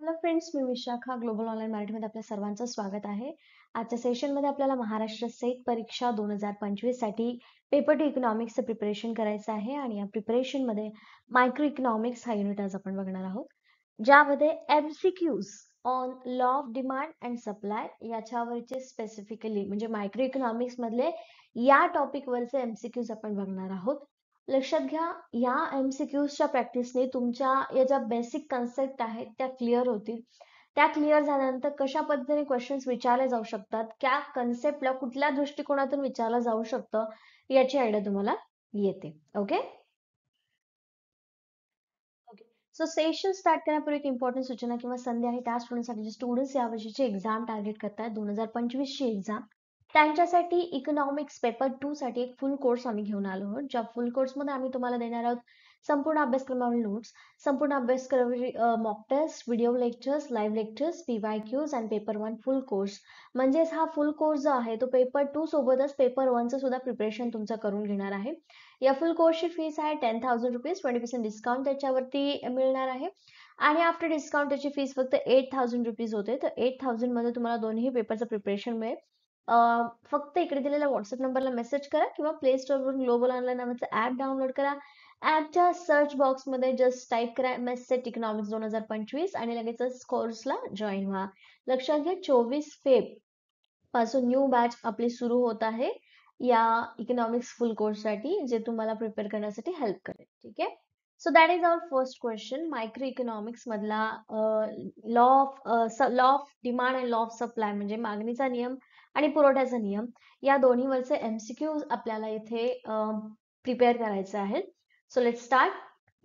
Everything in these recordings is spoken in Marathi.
हॅलो फ्रेंड्स, मी विशाखा ग्लोबल ऑनलाईन मराठीमध्ये आपल्या सर्वांचं स्वागत आहे. आजच्या सेशनमध्ये आपल्याला महाराष्ट्र सेट परीक्षा 2025 साठी पेपर टू इकॉनॉमिक्सचं प्रिपरेशन करायचं आहे आणि या प्रिपरेशनमध्ये मायक्रो इकॉनॉमिक्स हा युनिट आज आपण बघणार आहोत, ज्यामध्ये MCQs on law of demand and supply याच्यावरचे स्पेसिफिकली म्हणजे मायक्रो इकॉनॉमिक्स मधले या टॉपिकवरचे एमसीक्यूज आपण बघणार आहोत. लक्षात घ्या, या एमसीक्यूजच्या प्रॅक्टिसने तुमच्या या ज्या बेसिक कन्सेप्ट आहेत त्या क्लिअर होतील. त्या क्लिअर झाल्यानंतर कशा पद्धतीने क्वेश्चन्स विचारले जाऊ शकतात, त्या कन्सेप्टला कुठल्या दृष्टिकोनातून विचारलं जाऊ शकतं याची आयडिया तुम्हाला येते. Okay okay so session start करण्यापूर्वी एक इम्पॉर्टंट सूचना किंवा संधी आहे त्या स्टुडंटसाठी जे स्टुडंट्स यावर्षीची एक्झाम टार्गेट करतात 2025 ची एक्झाम, त्यांच्यासाठी इकॉनॉमिक्स पेपर 2 साठी एक फुल कोर्स आम्ही घेऊन आलो आहोत. ज्या फुल कोर्समध्ये आम्ही तुम्हाला देणार आहोत संपूर्ण अभ्यासक्रमावरील नोट्स, संपूर्ण अभ्यासक्रमावरील mock test, video lectures, live lectures, PYQs आणि पेपर 1 फुल कोर्स. म्हणजेच हा फुल कोर्स जो आहे तो पेपर 2 सोबतच पेपर 1 चं सुद्धा प्रिपरेशन तुमचं करून घेणार आहे. या फुल कोर्सची फीस आहे 10,000 रुपीज, 20% डिस्काउंट त्याच्यावरती मिळणार आहे आणि आफ्टर डिस्काउंट त्याची फीस फक्त 8,000 रुपीज होते. तर 8,000 मध्ये तुम्हाला दोन्ही पेपरचं प्रिपरेशन मिळेल. फक्त इकडे दिलेल्या व्हॉट्सअप नंबरला मेसेज करा किंवा प्ले स्टोअरवरून ग्लोबल ऑनलाईन नावाचं ऍप डाउनलोड करा. ऍपच्या सर्च बॉक्समध्ये जस्ट टाईप करा मेसेज इकॉनॉमिक्स 2025 आणि लगेचच कोर्सला जॉईन व्हा. लक्षात घ्या, 24 फेब पासून न्यू बॅच आपली सुरू होत आहे या इकॉनॉमिक्स फुल कोर्स साठी, जे तुम्हाला प्रिपेअर करण्यासाठी हेल्प करेल. ठीक आहे, so that is our first question. Micro economics मधला law of demand and law of supply म्हणजे मागणीचा नियम आणि पुरवठ्याचा नियम या दोन्हीवरचे एमसीक्यू आपल्याला इथे प्रिपेअर करायचे आहेत. So let's start.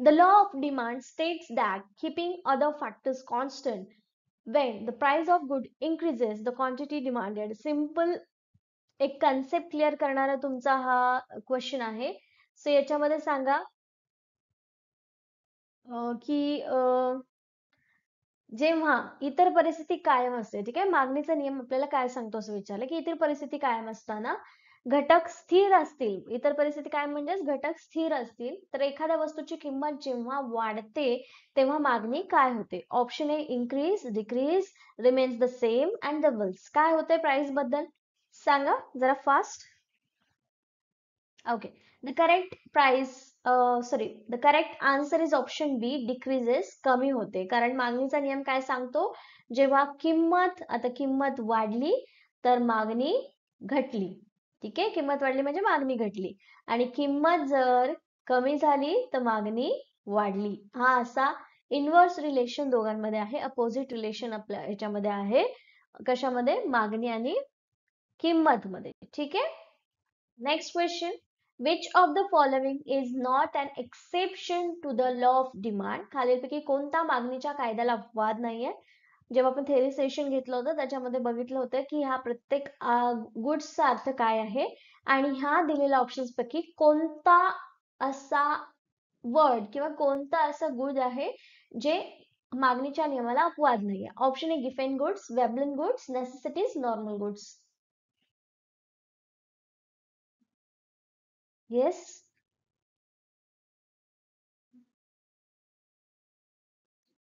The law of demand states that keeping other factors constant, when the price of good increases, the quantity demanded. Simple एक कन्सेप्ट क्लिअर करणारा तुमचा हा क्वेश्चन आहे. सो याच्यामध्ये सांगा की जेव्हा इतर परिस्थिती कायम असते, ठीक आहे, मागणीचा नियम आपल्याला काय सांगतो असं विचारलं की इतर परिस्थिती कायम असताना घटक स्थिर असतील. इतर परिस्थिती कायम म्हणजेच घटक स्थिर असतील तर एखाद्या वस्तूची किंमत जेव्हा वाढते तेव्हा मागणी काय होते? Option A increase, decrease, remains the same and doubles. काय होते प्राइस बद्दल सांगा जरा fast. Okay, the correct price, sorry, the correct answer is option B, decreases, कमी होते. कारण मागणीचा नियम काय सांगतो? जेव्हा किंमत, आता किंमत वाढली तर मागणी घटली. ठीक आहे, किंमत वाढली म्हणजे मागणी घटली आणि किंमत जर कमी झाली तर मागणी वाढली. हा असा इनव्हर्स रिलेशन दोघांमध्ये आहे, अपोजिट रिलेशन आपल्या ह्याच्यामध्ये आहे. कशामध्ये? मागणी आणि किंमत मध्ये. ठीक आहे, next question. Which of the following is not an exception to the law of demand? खालीलपैकी कोणता मागणीच्या कायद्याला अपवाद नाहीये? जेव्हा आपण थेरी सेशन घेतलं होतं त्याच्यामध्ये बघितलं होतं की हा प्रत्येक गुड्सचा अर्थ काय आहे आणि ह्या दिलेल्या ऑप्शन्स पैकी कोणता असा वर्ड किंवा कोणता असा गुड आहे जे मागणीच्या नियमाला अपवाद नाहीये? Option A Giffen goods, Veblen goods, necessities, normal goods. Yes,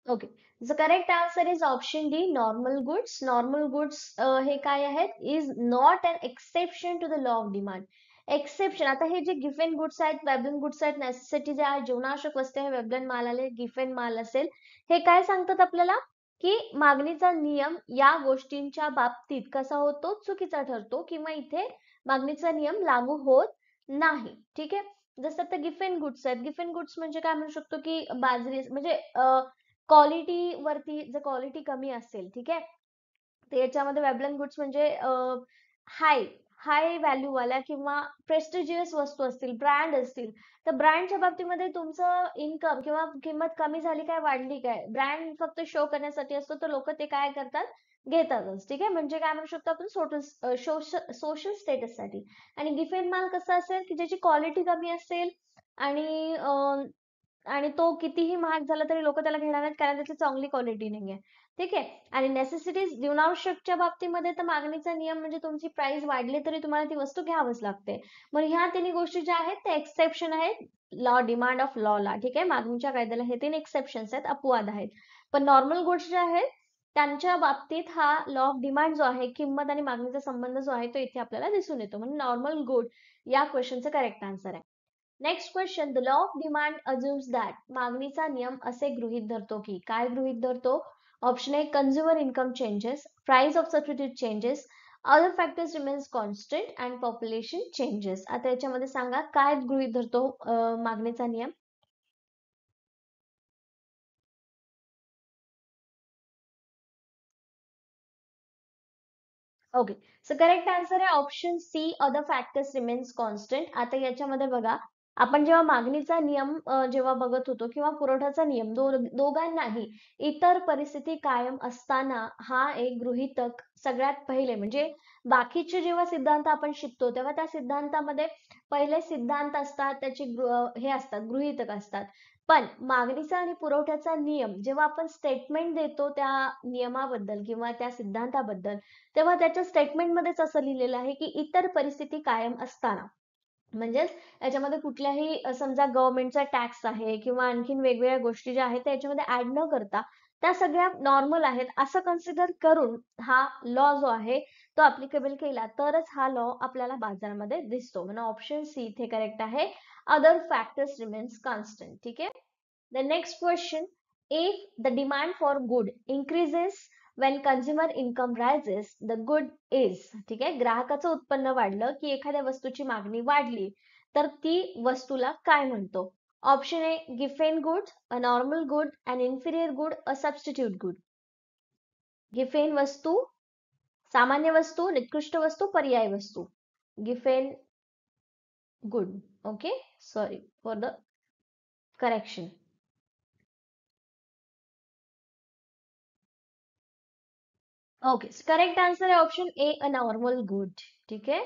okay. The correct answer is option D, normal goods. Normal goods हे काय आहेत? Is not an exception to the law of demand. Exception, आता हे जे गिफेन गुड्स आहेत, वेबलन गुड्स आहेत, नेसेसिटी जे आहे, जीवनावश्यक वस्तू आहे, वेबलन माल आले, गिफेन माल असेल, हे काय सांगतात आपल्याला की मागणीचा नियम या गोष्टींच्या बाबतीत कसा होतो? चुकीचा ठरतो किंवा इथे मागणीचा नियम लागू होत नाही. ठीक आहे, जसं आता गिफेन गुड्स आहेत. गिफेन गुड्स म्हणजे काय म्हणू शकतो की बाजरी म्हणजे क्वालिटी वरती, जर क्वालिटी कमी असेल, ठीक आहे, तर याच्यामध्ये वेबलन गुड्स म्हणजे हाय हाय व्हॅल्यू वाल्या किंवा प्रेस्टिजियस वस्तू असतील, ब्रँड असतील, तर ब्रँडच्या बाबतीमध्ये तुमचं इन्कम किंवा किंमत कमी झाली काय वाढली काय, ब्रँड फक्त शो करण्यासाठी असतो तर लोक ते काय करतात? घेतातच. ठीक आहे, म्हणजे काय म्हणू शकतो आपण? सोशल स्टेटस साठी. आणि गिफेन माल कसा असेल की ज्याची क्वालिटी कमी असेल आणि तो कितीही महाग झाला तरी लोक त्याला घेणार नाहीत कारण त्याची चांगली क्वालिटी नाहीये. ठीक आहे, आणि नेसेसिटीज, जीवनावश्यकच्या बाबतीमध्ये तर मागणीचा नियम म्हणजे तुमची प्राइस वाढली तरी तुम्हाला ती वस्तू घ्यावंच लागते. मग ह्या तिन्ही गोष्टी ज्या आहेत त्या एक्सेप्शन आहेत लॉ डिमांड ऑफ लॉ ला. ठीक आहे, मागणीच्या कायद्याला हे तीन एक्सेप्शन्स आहेत, अपवाद आहेत. पण नॉर्मल गुड्स जे आहेत त्यांच्या बाबतीत हा लॉ ऑफ डिमांड जो आहे, किंमत आणि मागणीचा संबंध जो आहे तो इथे आपल्याला दिसून येतो. म्हणून नॉर्मल गुड या क्वेश्चनचं करेक्ट आन्सर आहे. Next question, the law of demand assumes that, मागणीचा नियम असे गृहीत धरतो की, काय गृहीत धरतो? Option A, consumer income changes, price of substitute changes, other factors remains constant and population changes. आता याच्यामध्ये सांगा काय गृहीत धरतो मागणीचा नियम? ओके, सो करेक्ट आन्सर आहे option C, other factors remains constant. आता याच्यामध्ये बघा, आपण जेव्हा मागणीचा नियम जेव्हा बघत होतो किंवा पुरवठ्याचा नियम, दोघांनाही इतर परिस्थिती कायम असताना हा एक गृहीतक सगळ्यात पहिले, म्हणजे बाकीचे जेव्हा सिद्धांत आपण शिकतो तेव्हा त्या सिद्धांतामध्ये पहिले सिद्धांत असतात, त्याची हे असतात, गृहीतक असतात. पण मागणीचा आणि पुरवठ्याचा नियम जेव्हा आपण स्टेटमेंट देतो त्या नियमाबद्दल किंवा त्या सिद्धांताबद्दल, तेव्हा त्याच्या स्टेटमेंटमध्येच असं लिहिलेलं आहे की इतर परिस्थिती कायम असताना, म्हणजेच याच्यामध्ये कुठल्याही समजा गव्हर्नमेंटचा टॅक्स आहे किंवा आणखीन वेगवेगळ्या गोष्टी ज्या आहेत त्या याच्यामध्ये ऍड न करता त्या सगळ्या नॉर्मल आहेत असं कन्सिडर करून हा लॉ जो आहे तो अप्लिकेबल केला तरच हा लॉ आपल्याला बाजारामध्ये दिसतो. म्हणून ऑप्शन सी इथे करेक्ट आहे, अदर फॅक्टर्स रिमेन्स कॉन्स्टंट. ठीक आहे. The next question, if the demand for good increases when consumer income rises, the good is, ठीक आहे, ग्राहकाचं उत्पन्न वाढलं की एखाद्या वस्तूची मागणी वाढली तर ती वस्तूला काय म्हणतो? Option A, Giffen good, a normal good, an inferior good, a substitute good. Giffen वस्तू, सामान्य वस्तू, निकृष्ट वस्तू, पर्याय वस्तू. Giffen good. Okay, sorry for the correction. Okay, correct answer आहे option A, a normal good. ठीक आहे.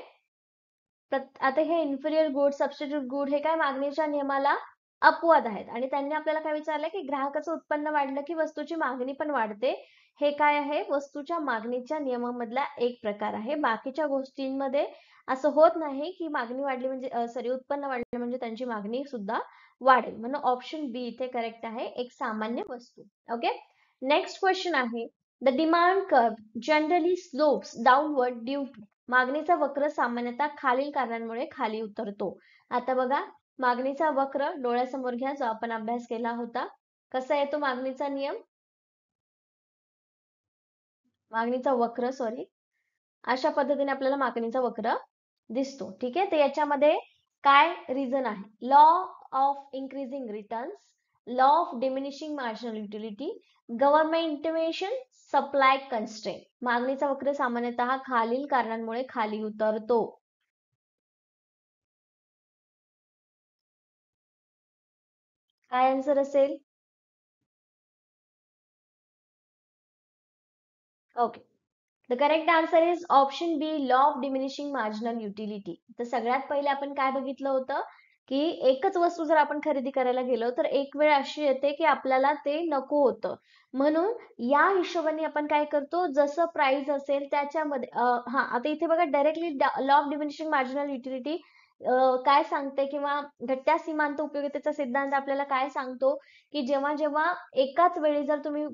आता हे इन्फिरियर गुड, सबस्टिट्यूट गुड हे काय मागणीच्या नियमाला अपवाद आहेत आणि त्यांनी आपल्याला काय विचारलं की ग्राहकाचं उत्पन्न वाढलं की वस्तूची मागणी पण वाढते. हे काय आहे? वस्तूच्या मागणीच्या नियमामधला एक प्रकार आहे. बाकीच्या गोष्टींमध्ये असं होत नाही की मागणी वाढली म्हणजे सॉरी, उत्पन्न वाढलं म्हणजे त्यांची मागणी सुद्धा वाढेल. म्हणून ऑप्शन बी इथे करेक्ट आहे, एक सामान्य वस्तू. ओके. नेक्स्ट क्वेश्चन आहे, the demand curve generally slopes downward due to, मागणीचा वक्र सामान्यतः खालील कारणांमुळे खाली उतरतो. आता बघा, मागणीचा वक्र डोळ्यासमोर घ्या जो आपण अभ्यास केला होता. कसा येतो मागणीचा नियम? मागणीचा वक्र, सॉरी, अशा पद्धतीने आपल्याला मागणीचा वक्र दिसतो. ठीक आहे. तर याच्यामध्ये काय रिझन आहे? Law of increasing returns, law of diminishing marginal utility, government intervention, supply constraint. मागणीचा वक्र सामान्यतः खालील कारणांमुळे खाली उतरतो. काय आन्सर असेल? Okay, the correct answer is option B, law of diminishing marginal utility. तर सगळ्यात पहिले आपण काय बघितलं होतं की एकच वस्तू जर आपण खरेदी करायला गेलो तर एक वेळ अशी येते की आपल्याला ते नको होतं. म्हणून या हिशोबाने आपण काय करतो, जसं प्राइस असेल त्याच्यामध्ये हा, आता इथे बघा directly law of diminishing marginal utility काय सांगते किंवा घटत्या सीमांत उपयोगितेचा सिद्धांत आपल्याला काय सांगतो की जेव्हा जेव्हा एकाच वेळी जर तुम्ही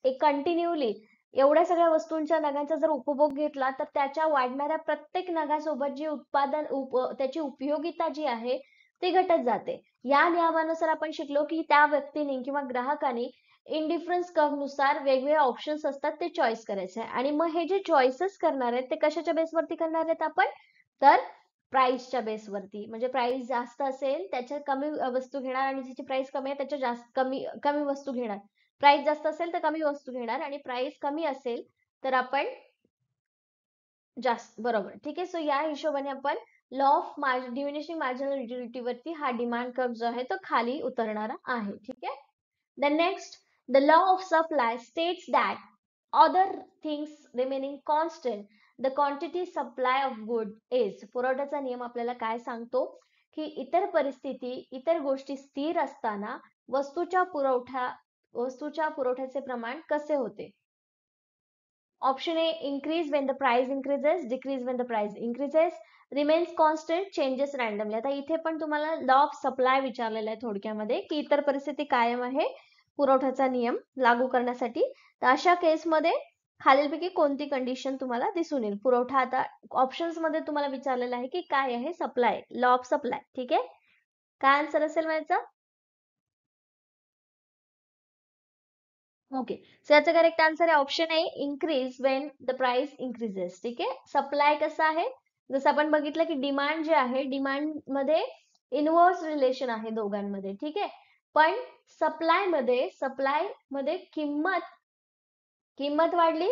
एक कंटिन्यूली एवढ्या सगळ्या वस्तूंच्या नगांचा जर उपभोग घेतला तर त्याच्या वाढणाऱ्या प्रत्येक नगासोबत जे उत्पादन त्याची उपयोगिता जी आहे ती घटत जाते. या नियमानुसार आपण शिकलो की त्या व्यक्तीने किंवा ग्राहकाने इंडिफरन्स कर्व नुसार वेगवेगळे ऑप्शन्स असतात ते चॉईस करायचे आणि मग हे जे चॉईसेस करणार आहेत ते कशाच्या बेसवरती करणार आहेत आपण? तर प्राइसच्या बेसवरती. म्हणजे प्राइस जास्त असेल त्याच्या कमी वस्तू घेणार आणि जिची प्राइस कमी आहे त्याच्या जास्त कमी कमी वस्तू घेणार. प्राइस जास्त असेल तर कमी वस्तू घेणार आणि प्राइस कमी असेल तर आपण जास्त, बरोबर. ठीक आहे. सो या हिशोबाने आपण law of diminishing marginal utility वरती हा डिमांड कर्व जो आहे तो खाली उतरणारा आहे. ठीक आहे. The next, the law of supply states that other things remaining constant, the quantity supply of good is. पुरवठ्याचा नियम आपल्याला काय सांगतो की इतर परिस्थिती, इतर गोष्टी स्थिर असताना वस्तूच्या पुरवठ्याचे प्रमाण कसे होते? Option A, increase when the price increases, decrease when the price increases, remains constant, changes randomly. आता इथे पण तुम्हाला लॉ ऑफ सप्लाय विचारलेला आहे थोडक्यामध्ये की इतर परिस्थिती कायम आहे, पुरवठ्याचा नियम लागू करण्यासाठी. तर अशा केसमध्ये खालीलपैकी कोणती कंडिशन तुम्हाला दिसून येईल? पुरवठा आता ऑप्शन्स मध्ये तुम्हाला विचारलेलं आहे की काय आहे? Supply, law of supply. ठीक आहे, काय आन्सर असेल माझा? ओके, सो याचा करेक्ट आन्सर आहे option A, increase Wien the price increases. ठीक आहे, सप्लाय कसं आहे? जसं आपण बघितलं की डिमांड जे आहे, डिमांड मध्ये इनव्हर्स रिलेशन आहे दोघांमध्ये. ठीक आहे, पण सप्लाय मध्ये किंमत किंमत वाढली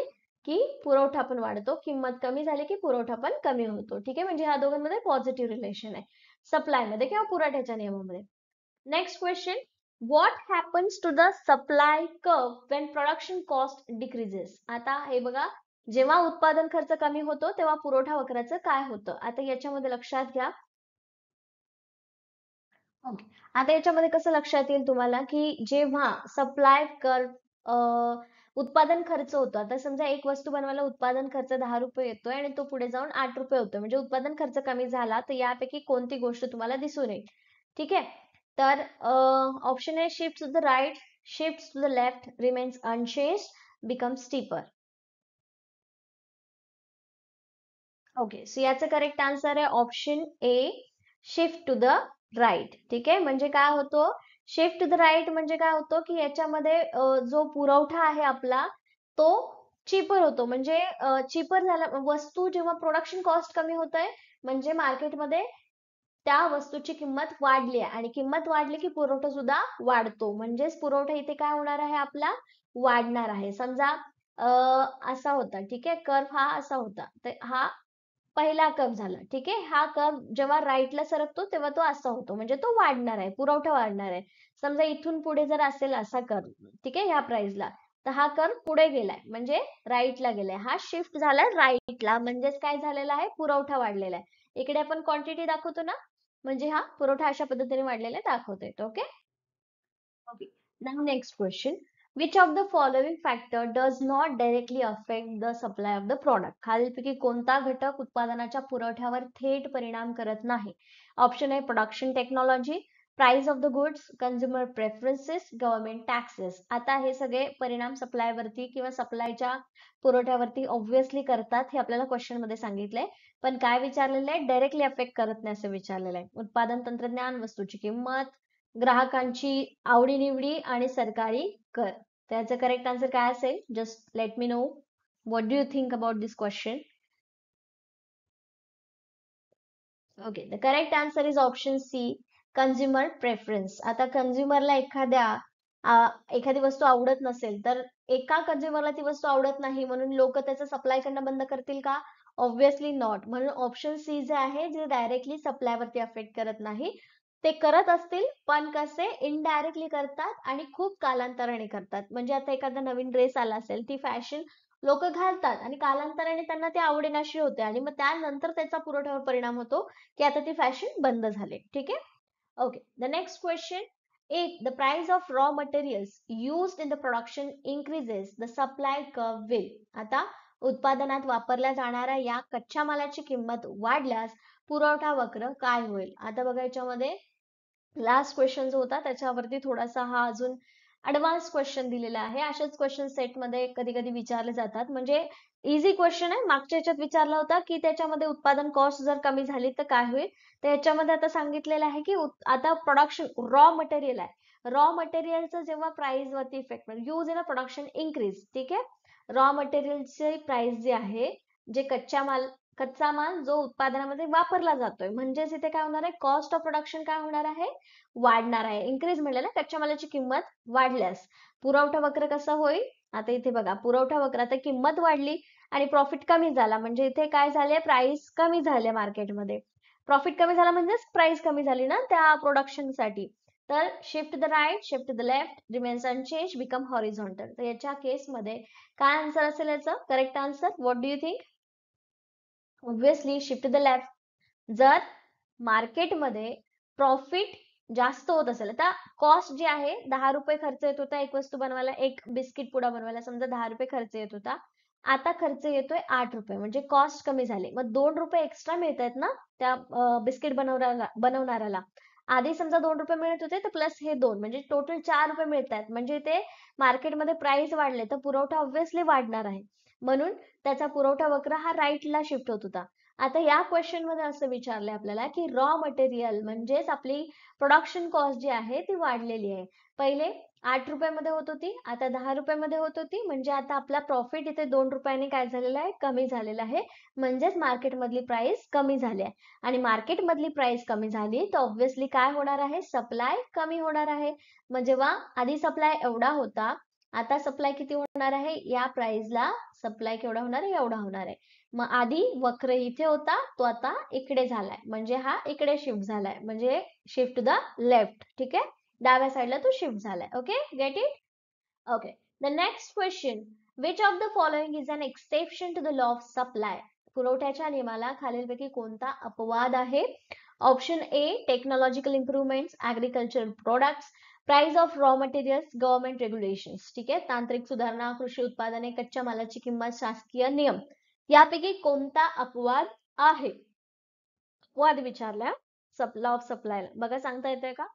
की पुरवठा पण वाढतो, किंमत कमी झाली की पुरवठा पण कमी होतो. ठीक आहे, म्हणजे ह्या दोघांमध्ये पॉझिटिव्ह रिलेशन आहे सप्लाय मध्ये किंवा पुरवठ्याच्या नियमामध्ये. Next question, what happens to the supply curve when production cost decreases? आता हे बघा, जेव्हा उत्पादन खर्च कमी होतो तेव्हा पुरवठा वक्राचं काय होतं? आता याच्यामध्ये लक्षात घ्या. ओके, आता याच्यामध्ये कसं लक्षात येईल तुम्हाला की जेव्हा सप्लाय कर्व उत्पादन खर्च होतो, आता समजा एक वस्तू बनवायला उत्पादन खर्च 10 रुपये येतोय आणि तो पुढे जाऊन 8 रुपये होतोय, म्हणजे उत्पादन खर्च कमी झाला, तर यापैकी कोणती गोष्ट तुम्हाला दिसून येईल? ठीक आहे, तर option A, shift to the right, shift to the left, remains unchanged, become steeper. Okay, so याचं करेक्ट आन्सर आहे option A, shift to the right. ठीक आहे, म्हणजे काय होतो? शिफ्ट टू द राईट म्हणजे काय होतं की याच्यामध्ये जो पुरवठा आहे आपला तो चीपर होतो, म्हणजे चीपर झाला, वस्तू जेव्हा प्रोडक्शन कॉस्ट कमी होत आहे म्हणजे मार्केटमध्ये त्या वस्तूची किंमत वाढली आहे, आणि किंमत वाढली की पुरवठा सुद्धा वाढतो, म्हणजेच पुरवठा इथे काय होणार आहे आपला? वाढणार आहे. समजा असा होता, ठीक आहे, कर्व हा असा होता, तर हा पहिला कर्व झाला. ठीक आहे, हा कर्व जेव्हा राईटला सरकतो तेव्हा तो असा होतो, म्हणजे तो वाढणार आहे, पुरवठा वाढणार आहे. समजा इथून पुढे जर असेल असा कर्व, ठीक आहे, ह्या प्राइसला, तर हा कर्व पुढे गेलाय म्हणजे राईटला गेलाय, हा शिफ्ट झालाय राईटला, म्हणजेच काय झालेला आहे? पुरवठा वाढलेला आहे. इकडे आपण क्वांटिटी दाखवतो ना, म्हणजे हा पुरवठा अशा पद्धतीने वाढलेला दाखवता येतो. Okay. Okay. Now next question. Which of the following factor does not directly affect the supply of the product? खालीलपैकी कोणता घटक उत्पादनाच्या पुरवठ्यावर थेट परिणाम करत नाही? ऑप्शन आहे production technology, price of the goods, consumer preferences, government taxes. आता हे सगळे परिणाम सप्लाय वरती किंवा सप्लायच्या पुरवठ्यावरती ऑब्व्हियसली करतात, हे आपल्याला क्वेश्चन मध्ये सांगितलंय. पण काय विचारलेलं आहे? डायरेक्टली अफेक्ट करत नाही असं विचारलेलं आहे. उत्पादन तंत्रज्ञान, वस्तूची किंमत, ग्राहकांची आवडीनिवडी आणि सरकारी कर. त्याचं करेक्ट आन्सर काय असेल? Just let me know, what do you think about this question? Okay, the correct answer is option C, consumer preference. आता कंझ्युमरला एखादी वस्तू आवडत नसेल तर एका कंझ्युमरला ती वस्तू आवडत नाही म्हणून लोक त्याचं सप्लाय करणं बंद करतील का? Obviously not. म्हणून ऑप्शन सी जे आहे, जे डायरेक्टली सप्लायवरती अफेक्ट करत नाही, ते करत असतील पण कसे इनडायरेक्टली करतात आणि खूप कालांतराने करतात. म्हणजे आता एखादा नवीन ड्रेस आला असेल, ती फॅशन लोक घालतात आणि कालांतराने त्यांना ते आवडेनाशी होते आणि मग त्यानंतर त्याचा पुरवठ्यावर परिणाम होतो की आता ती फॅशन बंद झाली. ठीक आहे. Okay, the next question. If the price of raw materials used in the production increases, the supply curve will. आता उत्पादनात वापरल्या जाणाऱ्या या कच्च्या मालाची किंमत वाढल्यास पुरवठा वक्र काय होईल? आता बघा, याच्यामध्ये लास्ट क्वेश्चन जो होता त्याच्यावरती थोडासा हा अजून ऍडव्हान्स क्वेश्चन दिलेला आहे. असेच क्वेश्चन सेट मध्ये कधी कधी विचारले जातात, म्हणजे इझी क्वेश्चन आहे. मागच्या याच्यात विचारला होता की त्याच्यामध्ये उत्पादन कॉस्ट जर कमी झाली तर काय होईल, तर याच्यामध्ये आता सांगितलेलं आहे की आता प्रोडक्शन रॉ मटेरियल आहे, रॉ मटेरियलचं जेव्हा प्राइस वरती effect, use in a production increase. ठीक आहे, रॉ मटेरियलचे प्राइस जे आहे, जे कच्चा माल जो उत्पादनामध्ये वापरला जातोय, म्हणजेच इथे काय होणार आहे? कॉस्ट ऑफ प्रोडक्शन काय होणार आहे? वाढणार आहे. इन्क्रीज म्हणलेलं कच्च्या मालाची किंमत वाढल्यास पुरवठा वक्र कसा होईल? आता इथे बघा, पुरवठा वक्र, आता किंमत वाढली आणि प्रॉफिट कमी झाला, म्हणजे इथे काय झाले? प्राइस कमी झाले मार्केटमध्ये. प्रॉफिट कमी झाला म्हणजेच प्राइस कमी झाली ना त्या प्रोडक्शन साठी. तर shift the right, shift the left, remains unchanged, become horizontal. तर याच्या केसमध्ये काय आन्सर असेल याचं correct answer? What do you think? Obviously shift the left. जर मार्केटमध्ये प्रॉफिट जास्त होत असेल, आता कॉस्ट जी आहे 10 रुपये खर्च येत होता एक वस्तू बनवायला, एक बिस्किट पुडा बनवायला समजा 10 रुपये खर्च येत होता, आता खर्च येतोय 8 रुपये, म्हणजे कॉस्ट कमी झाली, मग 2 रुपये एक्स्ट्रा मिळत आहेत ना त्या बिस्किट बनवणाऱ्याला. आधी समजा 2 रुपये मिळत होते तर प्लस हे 2 म्हणजे टोटल 4 रुपये मिळत आहेत. म्हणजे ते मार्केटमध्ये प्राइस वाढले तर पुरवठा ऑब्व्हियसली वाढणार आहे. म्हणून त्याचा पुरवठा वक्र हा राईटला शिफ्ट होत होता. आता या क्वेश्चन मध्ये असं विचारलंय आपल्याला की रॉ मटेरियल म्हणजेच आपली प्रोडक्शन कॉस्ट जी आहे ती वाढलेली आहे. पहिले 8 रुपयामध्ये होत होती, आता 10 रुपयामध्ये होत होती. म्हणजे आता आपला प्रॉफिट इथे 2 रुपयांनी काय झालेला आहे, कमी झालेला आहे. म्हणजेच मार्केटमधली प्राइस कमी झाली आहे. आणि मार्केटमधली प्राइस कमी झाली तर ऑब्व्हियसली काय होणार आहे, सप्लाय कमी होणार आहे. मग जेव्हा आधी सप्लाय एवढा होता, आता सप्लाय किती होणार आहे, या प्राइसला सप्लाय केवढा होणार आहे, एवढा होणार आहे. मग आधी वक्र इथे होता तो आता इकडे झालाय, म्हणजे हा इकडे शिफ्ट झालाय, म्हणजे शिफ्ट टू द लेफ्ट. ठीक आहे, डाव्या साईडला तो शिफ्ट झालाय. Okay, get it? Okay. The next question, which of the following is an exception to the law of supply? पुरवठ्याच्या नियमाला खालीलपैकी कोणता अपवाद आहे? Option A, technological improvements, agricultural products, price of raw materials, government regulations. ठीक आहे, तांत्रिक सुधारणा, कृषी उत्पादने, कच्च्या मालाची किंमत, शासकीय नियम. यापैकी कोणता अपवाद आहे? अपवाद विचारला लॉ ऑफ सप्लायला. बघा सांगता येतंय का?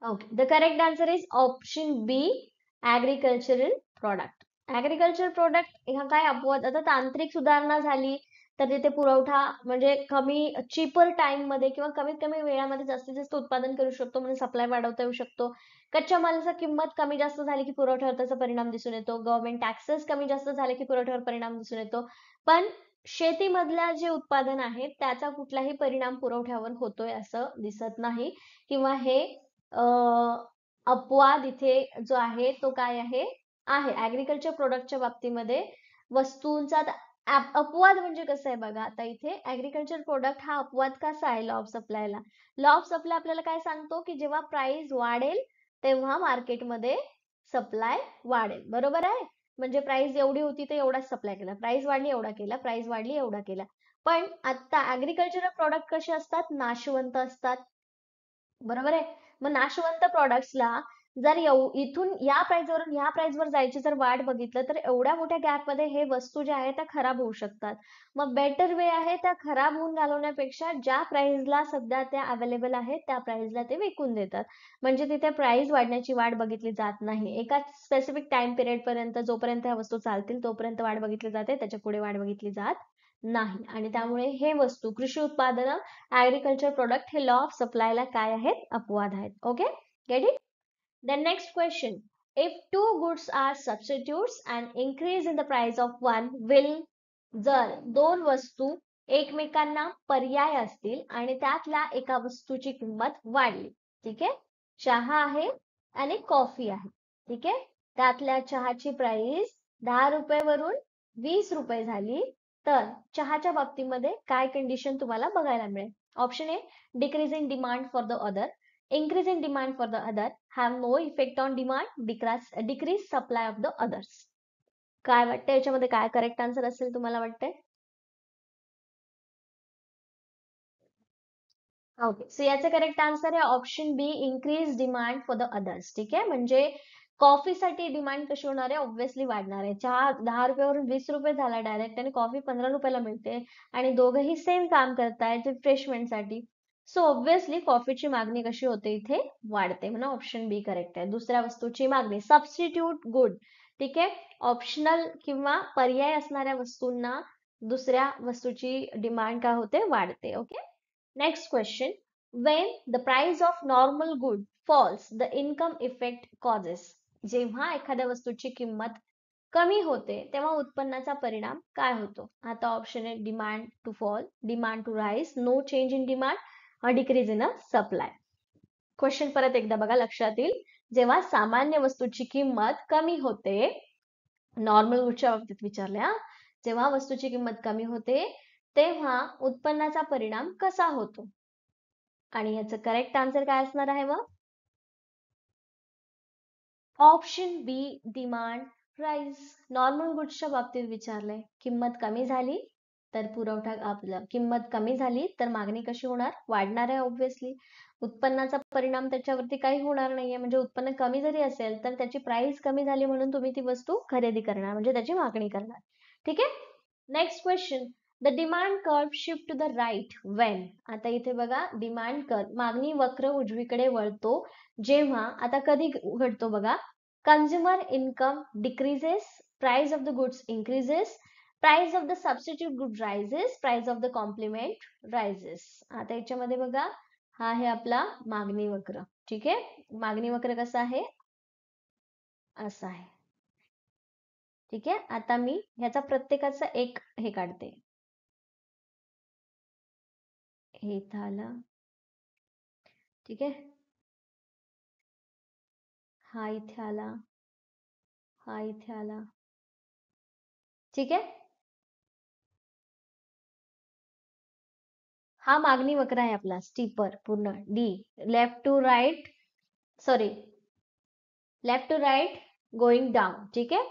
Okay, the correct answer is option B, agricultural product. Agriculture product ह्या काय अपवाद, आता तांत्रिक सुधारणा झाली तर तिथे पुरवठा म्हणजे कमी चीपर टाइम मध्ये किंवा कमीत कमी वेळामध्ये जास्तीत जास्त उत्पादन करू शकतो, म्हणजे सप्लाय वाढवता येऊ शकतो. कच्च्या मालाची किंमत कमी जास्त झाली की पुरवठ्यावर त्याचा परिणाम दिसून येतो. गव्हर्नमेंट टॅक्सेस कमी जास्त झाले की पुरवठ्यावर परिणाम दिसून येतो. पण शेतीमधल्या जे उत्पादन आहे त्याचा कुठलाही परिणाम पुरवठ्यावर होतोय असं दिसत नाही. किंवा हे अपवाद इथे जो आहे तो काय आहे, ऍग्रिकल्चर प्रोडक्टच्या बाबतीमध्ये वस्तूंचा अपवाद म्हणजे कसं आहे बघा. आता इथे ऍग्रिकल्चर प्रोडक्ट हा अपवाद कसा आहे लॉ ऑफ सप्लायला? लॉ ऑफ सप्लाय आपल्याला काय सांगतो की जेव्हा प्राइस वाढेल तेव्हा मार्केटमध्ये सप्लाय वाढेल. बरोबर आहे, म्हणजे प्राइस एवढी होती तर एवढाच सप्लाय केला, प्राइस वाढली एवढा केला, प्राइस वाढली एवढा केला. पण आता ऍग्रिकल्चरल प्रोडक्ट कसे असतात, नाशवंत असतात. बरोबर आहे. मग नाशवंत प्रॉडक्ट्सला जर इथून या प्राइस वरून या प्राइस वर जायची जर वाट बघितलं तर एवढ्या मोठ्या गॅप मध्ये हे वस्तू ज्या आहेत त्या खराब होऊ शकतात. मग बेटर वे आहे त्या खराब होऊन घालवण्यापेक्षा ज्या प्राइसला सध्या त्या अवेलेबल आहेत त्या प्राइसला ते विकून देतात. म्हणजे तिथे प्राइस वाढण्याची वाट बघितली जात नाही. एका स्पेसिफिक टाइम पिरियड पर्यंत जोपर्यंत ह्या वस्तू चालतील तोपर्यंत वाट बघितली जाते, त्याच्या पुढे वाट बघितली जात नाही. आणि त्यामुळे हे वस्तू कृषी उत्पादनं ऍग्रिकल्चर प्रोडक्ट हे लॉ ऑफ सप्लायला काय आहेत, अपवाद आहेत. Okay, get it? The next question, if two goods are substitutes and increase in the price of one will, जर दोन वस्तू एकमेकांना पर्याय असतील आणि त्यातल्या एका वस्तूची किंमत वाढली. ठीक आहे, चहा आहे आणि कॉफी आहे. ठीक आहे, त्यातल्या चहाची प्राइस 10 रुपयावरून 20 रुपये झाली तर चहाच्या बाबतीमध्ये काय कंडिशन तुम्हाला बघायला मिळेल? Option A, decrease in demand for the other, increase in demand for the other, have no effect on demand, decrease supply of the others. काय वाटतं याच्यामध्ये काय करेक्ट आन्सर असेल तुम्हाला वाटतंय? ओके, सो याचं करेक्ट आन्सर आहे option B, increase demand for the others. ठीक आहे, म्हणजे कॉफीसाठी डिमांड कशी होणार आहे, ऑब्व्हियसली वाढणार आहे. चहा 10 रुपयावरून 20 रुपये झाला डायरेक्ट आणि कॉफी 15 रुपयाला मिळते आणि दोघंही सेम काम करतायत रिफ्रेशमेंटसाठी. सो ऑब्व्हियसली कॉफीची मागणी कशी होते, इथे वाढते. म्हणून ऑप्शन बी करेक्ट आहे. दुसऱ्या वस्तूची मागणी, सबस्टिट्यूट गुड. ठीक आहे, ऑप्शनल किंवा पर्याय असणाऱ्या वस्तूंना दुसऱ्या वस्तूची डिमांड काय होते, वाढते. Okay, next question, when the price of normal good falls the income effect causes. जेव्हा एखाद्या वस्तूची किंमत कमी होते तेव्हा उत्पन्नाचा परिणाम काय होतो? आता ऑप्शन आहे demand to fall, demand to rise, no change in demand, decrease in a supply. Question परत एकदा बघा लक्षात येईल. जेव्हा सामान्य वस्तूची किंमत कमी होते, नॉर्मल गुडच्या बाबतीत विचारल्या, जेव्हा वस्तूची किंमत कमी होते तेव्हा उत्पन्नाचा परिणाम कसा होतो? आणि याचं करेक्ट आन्सर काय असणार आहे मग? ऑप्शन बी, डिमांड राईज. नॉर्मल गुड्सच्या बाबतीत विचारलंय, किंमत कमी झाली तर पुरवठा आपला, किंमत कमी झाली तर मागणी कशी होणार, वाढणार आहे ऑब्व्हियसली. उत्पन्नाचा परिणाम त्याच्यावरती काही होणार नाहीये, म्हणजे उत्पन्न कमी जरी असेल तर त्याची प्राइस कमी झाली म्हणून तुम्ही ती वस्तू खरेदी करणार, म्हणजे त्याची मागणी करणार. ठीक आहे, next question, the demand curve shift to the right when. आता इथे बघा डिमांड कर्व मागणी वक्र उजवीकडे वळतो जेव्हा, आता कधी घडतो बघा, consumer income decreases, price of the goods increases, price of the substitute good rises, price of the complement rises. आता याच्यामध्ये बघा हा आहे आपला मागणी वक्र. ठीक आहे, मागणी वक्र कसा आहे, असा आहे. ठीक आहे, आता मी ह्याचा प्रत्येकाचा एक हे काढते. हे इथं आलं. ठीक आहे, हा इथे आला, हा इथे आला. ठीक आहे, हा मागणी वक्र आहे आपला स्टीपर पूर्ण D, left to right, sorry, left to right going down. ठीक आहे,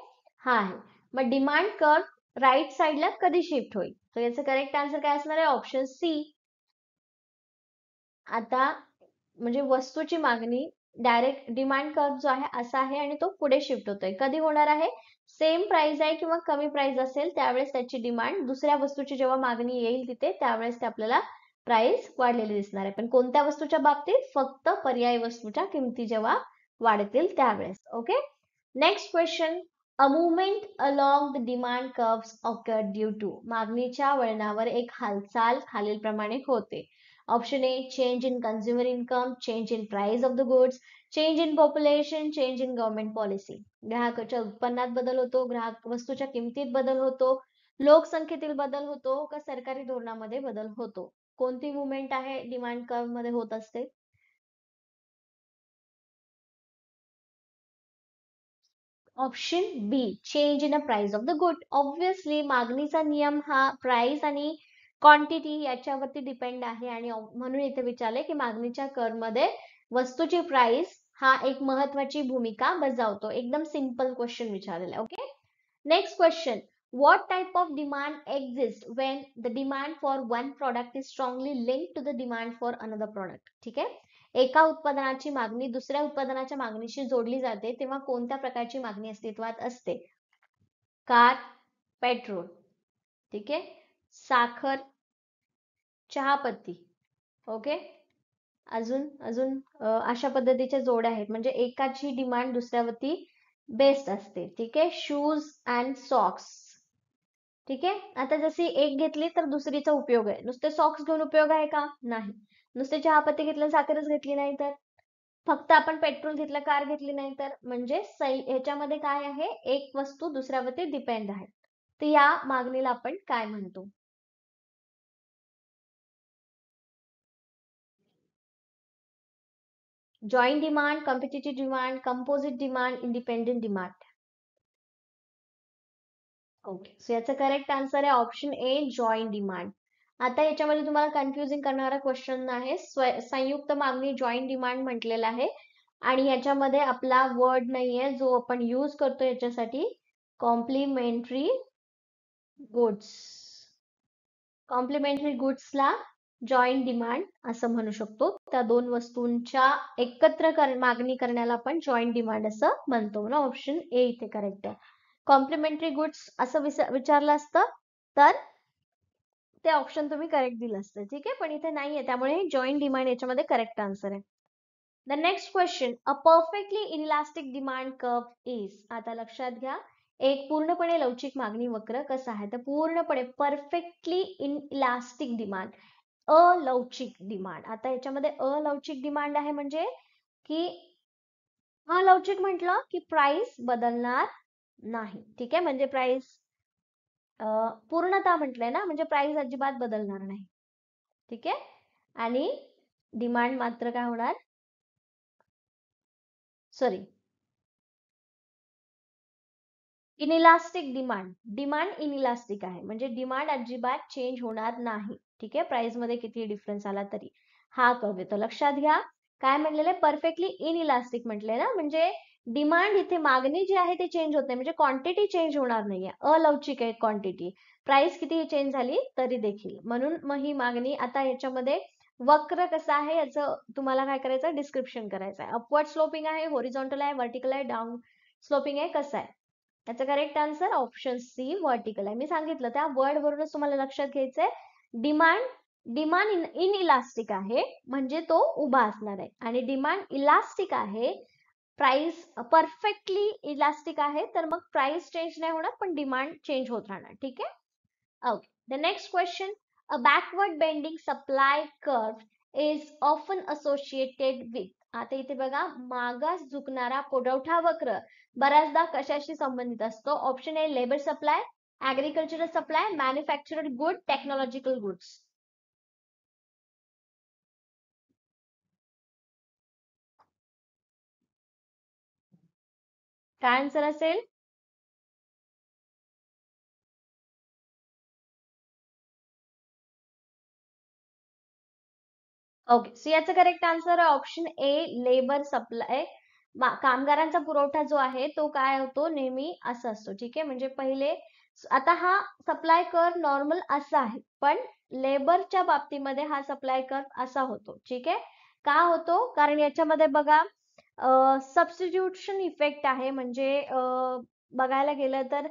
हा आहे. मग डिमांड कर्व राईट साईडला कधी शिफ्ट होईल, तर याचं करेक्ट आन्सर काय असणार आहे, ऑप्शन सी. आता म्हणजे वस्तूची मागणी डायरेक्ट डिमांड कर्व जो आहे असा आहे आणि तो पुढे शिफ्ट होतोय. कधी होणार आहे, सेम प्राइस आहे किंवा कमी प्राइस असेल त्यावेळेस त्याची डिमांड, दुसऱ्या वस्तूची जेव्हा मागणी येईल तिथे त्यावेळेस ते आपल्याला प्राइस वाढलेली दिसणार आहे. पण कोणत्या वस्तूच्या बाबतीत, फक्त पर्यायी वस्तूच्या किमती जेव्हा वाढतील त्यावेळेस. Okay, next question. A movement along the demand curves occurred due to. मागणीच्या वळणावर एक हालचाल खालीलप्रमाणे होते. Option A, change in consumer income, change in price of the goods, change in population, change in government policy. ग्राहकाच्या उत्पन्नात बदल होतो, ग्राहक वस्तूच्या किमतीत बदल होतो, लोकसंख्येतील बदल होतो का सरकारी धोरणामध्ये बदल होतो. कोणती मुवमेंट आहे डिमांड कर्व मध्ये होत असते, option B, change in a price of the good. Obviously मागणीचा नियम हा प्राइस आणि क्वांटिटी याच्यावरती डिपेंड आहे आणि म्हणून इथे विचारले की मागणीच्या कर्व मध्ये वस्तूची प्राइस हा एक महत्वाची भूमिका बजावतो. एकदम सिंपल क्वेश्चन विचारलेला. Okay, next question. What type of demand exists when the demand for one product is strongly linked to the demand for another product? ठीक आहे, एका उत्पादनाची मागणी दुसऱ्या उत्पादनाच्या मागणीशी जोडली जाते तेव्हा कोणत्या प्रकारची मागणी अस्तित्वात असते. Car, petrol. ठीक आहे, साखर, चहापत्ती. ओके, अजून अजून अशा पद्धतीच्या जोड्या आहेत म्हणजे एकाची डिमांड दुसऱ्यावरती बेस्ट असते. ठीक आहे, शूज अँड सॉक्स. ठीक आहे, आता जशी एक घेतली तर दुसरीचा उपयोग आहे, नुसते सॉक्स घेऊन उपयोग आहे का, नाही. नुसते चहापत्ती घेतलं, साखरच घेतली नाही तर, फक्त आपण पेट्रोल घेतलं, कार घेतली नाही तर, म्हणजे ह्याच्यामध्ये काय आहे, एक वस्तू दुसऱ्यावरती डिपेंड आहे. तर या मागणीला आपण काय म्हणतो, joint demand, competitive demand, composite demand, independent demand. Okay, so याचा करेक्ट आन्सर आहे ऑप्शन ए, जॉईंट डिमांड. आता याच्यामध्ये तुम्हाला कन्फ्युजिंग करणारा क्वेश्चन आहे, संयुक्त मागणी जॉईंट डिमांड म्हटलेला आहे आणि याच्यामध्ये आपला वर्ड नाहीये जो आपण यूज करतो याच्यासाठी, कॉम्प्लिमेंटरी गुड्स. कॉम्प्लिमेंटरी गुड्सला जॉईंट डिमांड असं म्हणू शकतो. त्या दोन वस्तूंच्या एकत्र मागणी करण्याला आपण जॉईंट डिमांड असं म्हणतो ना. ऑप्शन ए इथे करेक्ट आहे. कॉम्प्लिमेंटरी गुड्स असं विचारलं असतं तर ते ऑप्शन तुम्ही करेक्ट दिलं असतं. ठीक आहे, पण इथे नाहीये त्यामुळे जॉईंट डिमांड याच्यामध्ये करेक्ट आन्सर आहे. The next question. A perfectly inelastic demand curve is. आता लक्षात घ्या, एक पूर्णपणे लवचिक मागणी वक्र कसा आहे, तर पूर्णपणे परफेक्टली इनइलास्टिक डिमांड, अलवचिक डिमांड. आता याच्यामध्ये अलवचिक डिमांड आहे म्हणजे की अलवचिक म्हटलं की प्राइस बदलणार नाही. ठीक आहे, म्हणजे प्राइस पूर्णता म्हटलंय ना, म्हणजे प्राइस अजिबात बदलणार नाही. ठीक आहे, आणि डिमांड मात्र काय होणार, sorry, inelastic demand. Demand inelastic आहे म्हणजे डिमांड अजिबात चेंज होणार नाही. ठीक आहे, प्राइस मध्ये किती डिफरन्स आला तरी हा कर्व येतो. लक्षात घ्या, काय म्हणलेलं आहे, परफेक्टली इनइलास्टिक म्हटलंय ना, म्हणजे डिमांड इथे मागणी जी आहे ते चेंज होत नाही, म्हणजे क्वांटिटी चेंज होणार नाहीये, अलवचिक आहे क्वांटिटी, प्राइस कितीही चेंज झाली तरी देखील. म्हणून मग ही मागणी, आता याच्यामध्ये वक्र कसा आहे याचं तुम्हाला काय करायचं, डिस्क्रिप्शन करायचं आहे. अपवर्ड स्लोपिंग आहे, होरिझॉन्टल आहे, व्हर्टिकल आहे, डाऊन स्लोपिंग आहे, कसं आहे. त्याचा correct answer option C vertical आहे. मी सांगितलं त्या वर्ड वरूनच तुम्हाला लक्षात घ्यायचंय. डिमांड डिमांड इन इलास्टिक आहे म्हणजे तो उभा असणार आहे, आणि डिमांड इलास्टिक आहे, प्राइस परफेक्टली इलास्टिक आहे, तर मग प्राइस चेंज नाही होणार पण डिमांड चेंज होत राहणार. ठीक आहे. Okay. The next question. A backward bending supply curve is often associated with. आता इथे बघा, मागास झुकणारा पुरवठा वक्र बऱ्याचदा कशाशी संबंधित असतो? Option a labour supply, agricultural supply, manufactured good, technological goods. काय आन्सर असेल? ओके, सो याचं करेक्ट आन्सर आहे ऑप्शन ए लेबर सप्लाय. कामगारांचा पुरवठा जो आहे तो काय होतो? नेहमी असा असतो. ठीक आहे, म्हणजे पहिले आता हा सप्लाय कर नॉर्मल असा आहे, पण लेबरच्या बाबतीमध्ये हा सप्लाय कर असा होतो. ठीक आहे, का होतो? कारण याच्यामध्ये बघा सबस्टिट्यूशन इफेक्ट आहे, म्हणजे बघायला गेलं तर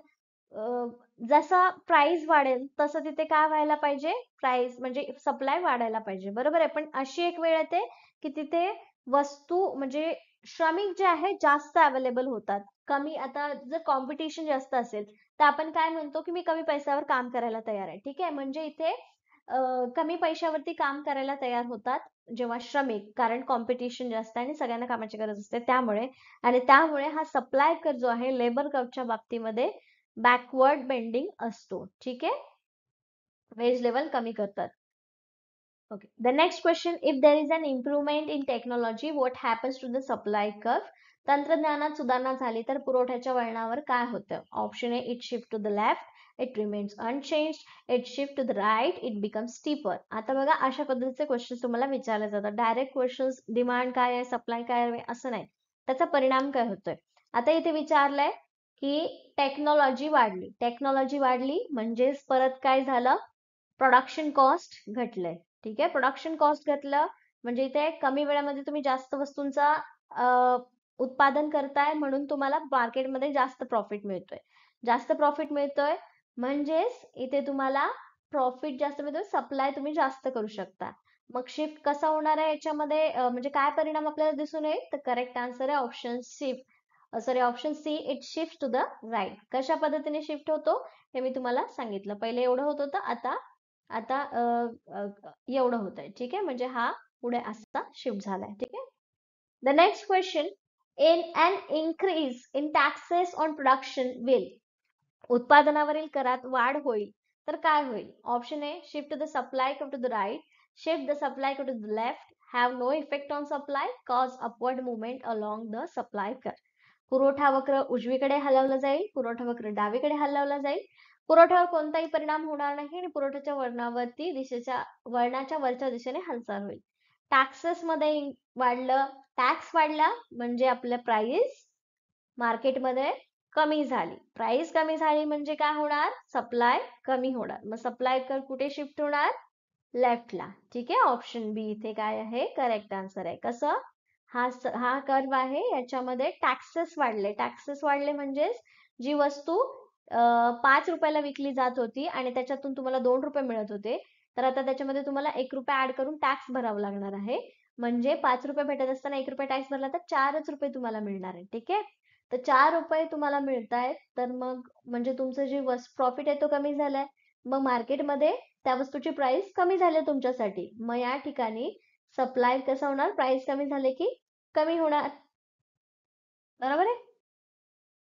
जसा प्राइस वाढेल तसं तिथे काय व्हायला पाहिजे? प्राइस म्हणजे सप्लाय वाढायला पाहिजे. बरोबर आहे, पण अशी एक वेळ येते की तिथे वस्तू म्हणजे श्रमिक जे आहे जास्त अवेलेबल होतात. कमी, आता जर कॉम्पिटिशन जास्त असेल तर आपण काय म्हणतो की मी कमी पैशावर काम करायला तयार आहे. ठीक आहे, म्हणजे इथे कमी पैशावरती काम करायला तयार होतात जेव्हा श्रमिक, कारण कॉम्पिटिशन जास्त आहे आणि सगळ्यांना कामाची गरज असते त्यामुळे. आणि त्यामुळे हा सप्लाय कर जो आहे लेबर कर्वच्या बाबतीमध्ये बॅकवर्ड बेंडिंग असतो. ठीक आहे, वेज लेवल कमी करतात. Okay. The next question, if there is an improvement in technology, what happens to the supply curve? तंत्रज्ञानात सुधारणा झाली तर पुरवठ्याच्या वळणावर काय होतं? Option A it shift to the left, it remains unchanged, it shift to the right, it becomes steeper. आता बघा, अशा पद्धतीचे क्वेश्चन तुम्हाला विचारले जातात. डायरेक्ट क्वेश्चन्स डिमांड काय आहे, सप्लाय काय आहे असं नाही, त्याचा परिणाम काय होतोय. आता इथे विचारलंय की टेक्नॉलॉजी वाढली, टेक्नॉलॉजी वाढली म्हणजेच परत काय झालं? प्रोडक्शन कॉस्ट घटलंय. ठीक आहे, प्रोडक्शन कॉस्ट घटलं म्हणजे इथे कमी वेळामध्ये तुम्ही जास्त वस्तूंचा उत्पादन करताय, म्हणून तुम्हाला मार्केटमध्ये जास्त प्रॉफिट मिळतोय. जास्त प्रॉफिट मिळतोय म्हणजेच इथे तुम्हाला प्रॉफिट जास्त मिळतोय, सप्लाय तुम्ही जास्त करू शकता. मग शिफ्ट कसा होणार आहे याच्यामध्ये, म्हणजे काय परिणाम आपल्याला दिसून येईल? तर करेक्ट आन्सर आहे option option C it shift to the right. कशा पद्धतीने शिफ्ट होतो हे मी तुम्हाला सांगितलं. पहिले एवढं होत होतं, आता आता एवढं होत आहे. ठीक आहे, म्हणजे हा पुढे असा शिफ्ट झालाय. ठीक आहे. The next question, in an increase in taxes on production will. उत्पादनावरील करात वाढ होईल तर काय होईल? Option A shift to the supply curve to the right, shift the supply curve to the left, have no effect on supply, cause upward movement along the supply curve. पुरवठा वक्र उजवीकडे हलवलं जाईल, पुरवठा वक्र डावीकडे हलवला जाईल, पुरवठ्यावर कोणताही परिणाम होणार नाही आणि पुरवठ्याच्या वळणाच्या वरच्या दिशेने हालचाल होईल. टॅक्सेस मध्ये वाढलं, टॅक्स वाढला म्हणजे आपलं प्राइस मार्केटमध्ये कमी झाली. प्राइस कमी झाली म्हणजे काय होणार? सप्लाय कमी होणार. मग सप्लाय कर कुठे शिफ्ट होणार? लेफ्टला. ठीक आहे, ऑप्शन बी इथे काय आहे? करेक्ट आन्सर आहे. कसं? हा कर्व आहे, याच्यामध्ये टॅक्सेस वाढले. टॅक्सेस वाढले म्हणजेच जी वस्तू 5 रुपयाला विकली जात होती आणि त्याच्यातून तुम्हाला 2 रुपये मिळत होते, तर आता त्याच्यामध्ये तुम्हाला 1 रुपया ऍड करून टॅक्स भरावा लागणार आहे. म्हणजे 5 रुपये भेटत असताना 1 रुपया टॅक्स भरला तर 4च रुपये तुम्हाला मिळणार आहे. ठीक आहे, तर 4 रुपये तुम्हाला मिळतायत, तर मग म्हणजे तुमचं जे प्रॉफिट आहे तो कमी झालाय. मग मार्केटमध्ये त्या वस्तूची प्राइस कमी झाली तुमच्यासाठी. मग या ठिकाणी सप्लाय कसं होणार? प्राइस कमी झाले की कमी होणार. बरोबर आहे.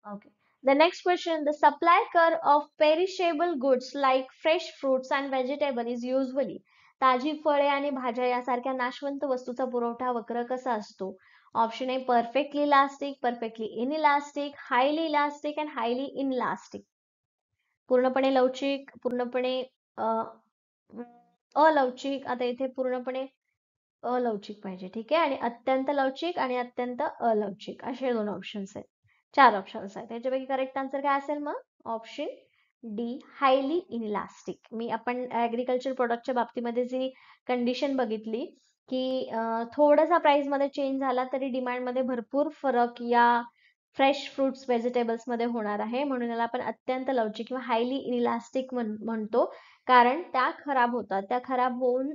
Okay. The next question, the supply curve of perishable goods like fresh fruits and vegetable is usually. ताजी फळे आणि भाज्या यासारख्या नाशवंत वस्तूचा पुरवठा वक्र कसा असतो? Option A perfectly elastic, perfectly inelastic, highly elastic and highly inelastic. पूर्णपणे लवचिक, पूर्णपणे अलवचिक. आता इथे पूर्णपणे अलवचिक पाहिजे. ठीक आहे, आणि अत्यंत लवचिक आणि अत्यंत अलवचिक असे 2 ऑप्शन्स आहेत. 4 ऑप्शन्स आहेत. त्याच्यापैकी करेक्ट आन्सर काय असेल? मग ऑप्शन डी हायली इनइलास्टिक. मी आपण ऍग्रिकल्चर प्रोडक्टच्या बाबतीमध्ये जी कंडिशन बघितली की थोडासा प्राइस मध्ये चेंज झाला तरी डिमांड मध्ये भरपूर फरक या फ्रेश फ्रुट्स व्हेजिटेबल्स मध्ये होणार आहे, म्हणून याला आपण अत्यंत लवचिक किंवा हायली इलास्टिक म्हणतो. कारण त्या खराब होतात, त्या खराब होऊन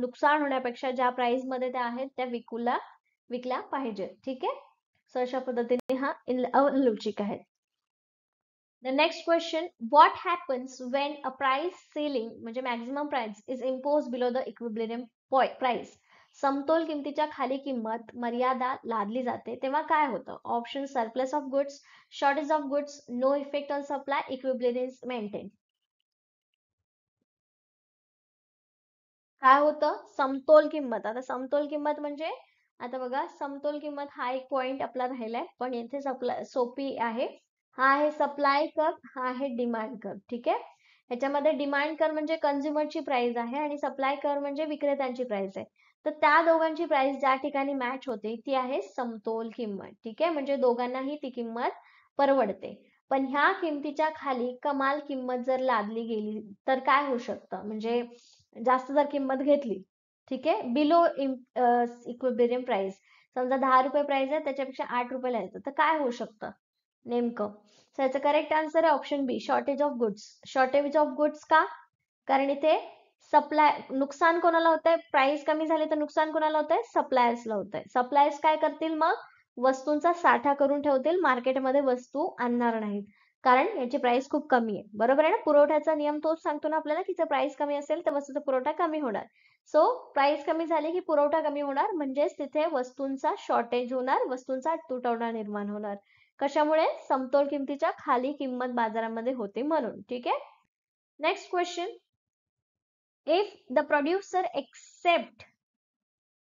नुकसान होण्यापेक्षा ज्या प्राइस मध्ये त्या आहेत त्या विकल्या पाहिजेत. ठीक आहे, सो अशा पद्धतीने हा अलवचिक आहे. The next question, what happens when a price ceiling म्हणजे maximum price is imposed below the equilibrium price? समतोल किमतीच्या खाली किंमत मर्यादा लादली जाते तेव्हा काय होतं? Option surplus of goods, shortage of goods, no effect on supply, equilibrium is maintained. काय होतं? समतोल किंमत. आता समतोल किंमत म्हणजे आता बघा, समतोल किंमत हा एक पॉइंट आपला राहिलाय, पण येथे सप्लाय सोपी आहे. हा आहे सप्लाय कर्व, हा आहे डिमांड कर्व. ठीक आहे, ह्याच्यामध्ये डिमांड कर्व म्हणजे कंझ्युमरची प्राइस आहे आणि सप्लाय कर्व म्हणजे विक्रेत्यांची प्राइस आहे. तर त्या दोघांची प्राइस ज्या ठिकाणी मॅच होते ती आहे समतोल किंमत. ठीक आहे, म्हणजे दोघांनाही ती किंमत परवडते. पण ह्या किमतीच्या खाली कमाल किंमत जर लादली गेली तर काय होऊ शकतं? म्हणजे जास्त जर किंमत घेतली, ठीक आहे, बिलो इक्विलिब्रियम प्राइस, समजा 10 रुपये प्राइस आहे, त्याच्यापेक्षा 8 रुपये यायचं, तर काय होऊ शकतं नेमकं? सो याचं करेक्ट आन्सर आहे option B, shortage of goods. Shortage of goods का? कारण इथे सप्लाय, नुकसान कोणाला होतंय? प्राइस कमी झाली तर नुकसान कोणाला होतंय? सप्लायर्सला होतंय. सप्लायर्स काय करतील मग? वस्तूंचा साठा करून ठेवतील, मार्केटमध्ये वस्तू आणणार नाहीत, कारण याची प्राइस खूप कमी आहे. बरोबर आहे ना? पुरवठ्याचा नियम तोच सांगतो ना आपल्याला की जर प्राइस कमी असेल तर वस्तूचा पुरवठा कमी होणार. सो प्राइस कमी झाली की पुरवठा कमी होणार, म्हणजेच तिथे वस्तूंचा शॉर्टेज होणार, वस्तूंचा तुटवडा निर्माण होणार. कशामुळे? समतोल किमतीच्या खाली किंमत बाजारामध्ये होते म्हणून. ठीक आहे, next question, if the producer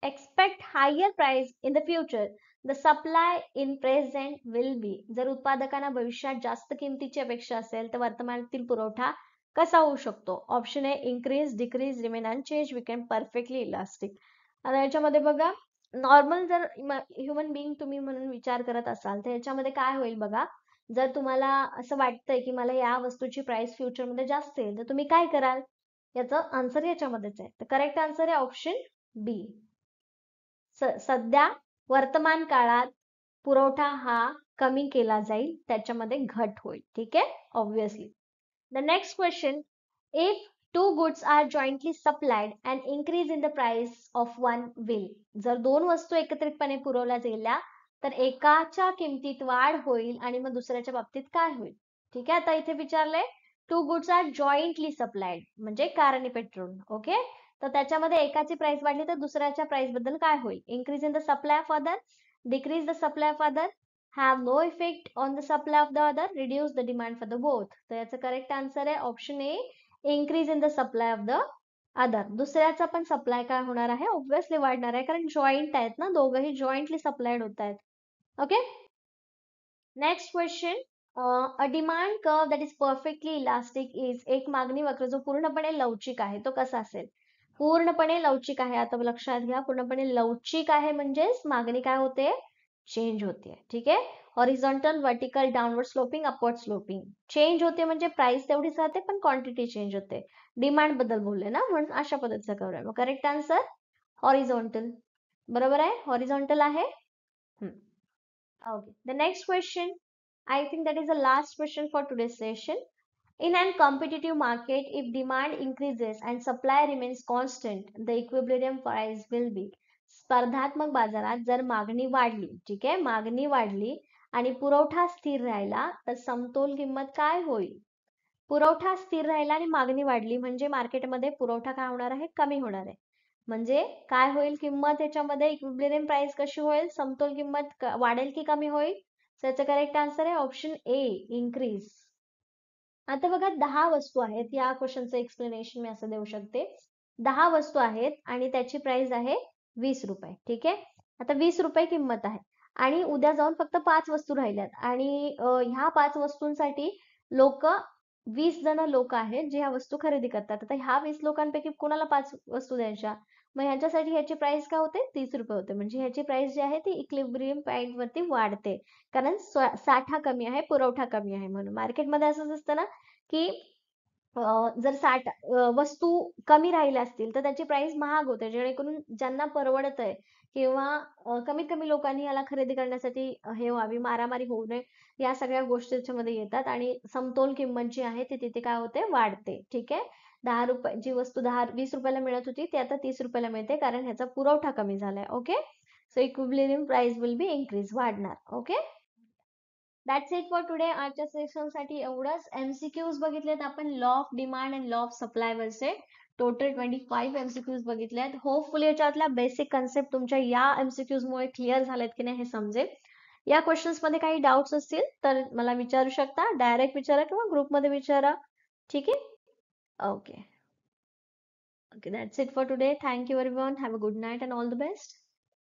expect higher price in the future, the supply in present will be. जर उत्पादकांना भविष्यात जास्त किमतीची अपेक्षा असेल तर वर्तमानातील पुरवठा कसा होऊ शकतो? Option A increase, decrease, remain unchanged, weekend, perfectly elastic. आता याच्यामध्ये बघा, नॉर्मल जर ह्युमन बिंग तुम्ही म्हणून विचार करत असाल तर याच्यामध्ये काय होईल बघा, जर तुम्हाला असं वाटतंय की मला या वस्तूची प्राइस फ्युचर मध्ये जास्त येईल तर तुम्ही काय कराल? याचं आन्सर याच्यामध्येच आहे. तर करेक्ट आन्सर आहे ऑप्शन बी. सध्या वर्तमान काळात पुरवठा हा कमी केला जाईल, त्याच्यामध्ये घट होईल. ठीक आहे, obviously. The next question, if two goods are jointly supplied and increase in the price of one will. जर दोन वस्तू एकत्रितपणे पुरवल्या गेल्या तर एकाच्या किमतीत वाढ होईल आणि मग दुसऱ्याच्या बाबतीत काय होईल? ठीक आहे, आता इथे विचारलंय two goods are jointly supplied म्हणजे कार आणि पेट्रोल. ओके, तर त्याच्यामध्ये एकाची प्राइस वाढली तर दुसऱ्याच्या प्राइस बद्दल काय होईल? Increase in the supply of other, decrease the supply of other, have no effect on the supply of the other, reduce the demand for the both. तर याचं करेक्ट आन्सर आहे option A, increase in the supply of the other. दुसऱ्याचा पण सप्लाय काय होणार आहे? ऑब्विसली वाढणार आहे, कारण जॉईंट आहेत ना, दोघंही जॉईंटली सप्लाइड होत आहेत. Okay, next question, a demand curve that is perfectly elastic is. एक मागणी वक्र जो पूर्णपणे लवचिक आहे तो कसा असेल? पूर्णपणे लवचिक आहे, आता लक्षात घ्या, पूर्णपणे लवचिक आहे म्हणजेच मागणी काय होते? चेंज होते. ठीक आहे, horizontal, vertical, downward sloping, upward sloping. Change होते म्हणजे प्राइस तेवढीच राहते पण क्वांटिटी चेंज होते. डिमांड बद्दल बोलले ना, म्हणून अशा पद्धतीचा कर्व आहे. Correct answer horizontal. बरोबर आहे, हॉरिझॉन्टल आहे. Okay, the next question, I think that is the last question for today's session. In a competitive market, if demand increases and supply remains constant, the equilibrium price will be. स्पर्धात्मक बाजारात जर मागणी वाढली, ठीक आहे, मागणी वाढली आणि पुरवठा स्थिर राहिला तर समतोल किंमत काय होईल? पुरवठा स्थिर राहिला आणि मागणी वाढली म्हणजे मार्केटमध्ये पुरवठा काय होणार आहे? कमी होणार आहे. म्हणजे काय होईल किंमत याच्यामध्ये? इक्विलिब्रियम प्राइस कशी होईल? समतोल किंमत वाढेल की कमी होईल? त्याचं करेक्ट आन्सर आहे ऑप्शन ए, इन्क्रीज. आता बघा, 10 वस्तू आहेत, या क्वेश्चनचं एक्सप्लेनेशन मी असं देऊ शकते. 10 वस्तू आहेत आणि त्याची प्राइस आहे 20 रुपये. ठीक आहे, आता 20 रुपये किंमत आहे आणि उद्या जाऊन फक्त 5 वस्तू राहिल्यात आणि ह्या 5 वस्तूंसाठी 20 जण लोक आहेत जे ह्या वस्तू खरेदी करतात. आता ह्या 20 लोकांपैकी कोणाला 5 वस्तू द्यायच्या? मग ह्याच्यासाठी ह्याची प्राइस काय होते? 30 रुपये होते. म्हणजे ह्याची प्राइस जी आहे ती इक्विलिब्रियम पॉइंट वरती वाढते, कारण साठा कमी आहे, पुरवठा कमी आहे. म्हणून मार्केटमध्ये असंच असतं ना की जर 60 वस्तू कमी राहिल्या असतील तर त्याची प्राइस महाग होते, जेणेकरून ज्यांना परवडतंय किंवा कमीत कमी लोकांनी याला खरेदी करण्यासाठी हे व्हावी, मारामारी होऊ नये, या सगळ्या गोष्टी त्याच्यामध्ये येतात आणि समतोल किंमत जी आहे ती तिथे काय होते, वाढते. ठीक आहे. 10 रुपये जी वस्तू 10-20 रुपयाला मिळत होती ती आता 30 रुपयाला मिळते, कारण ह्याचा पुरवठा कमी झालाय. Okay. So equilibrium price will be increase, वाढणार. Okay. That's it for today. आजच्या सेशनसाठी एवढंच. एमसीक्यूज बघितलेत आपण law of demand and law of supply वरचे. टोटल 25 एमसीक्यूज बघितलेत. होपफुली याच्यातल्या बेसिक कन्सेप्ट तुमच्या या एमसीक्यूज मुळे क्लिअर झालेत की नाही हे समजेल. या क्वेश्चन्स मध्ये काही डाऊट्स असतील तर मला विचारू शकता, डायरेक्ट विचारा किंवा ग्रुपमध्ये विचारा. ठीक आहे. Okay. Okay, that's it for today. Thank you everyone. Have a good night and all the best.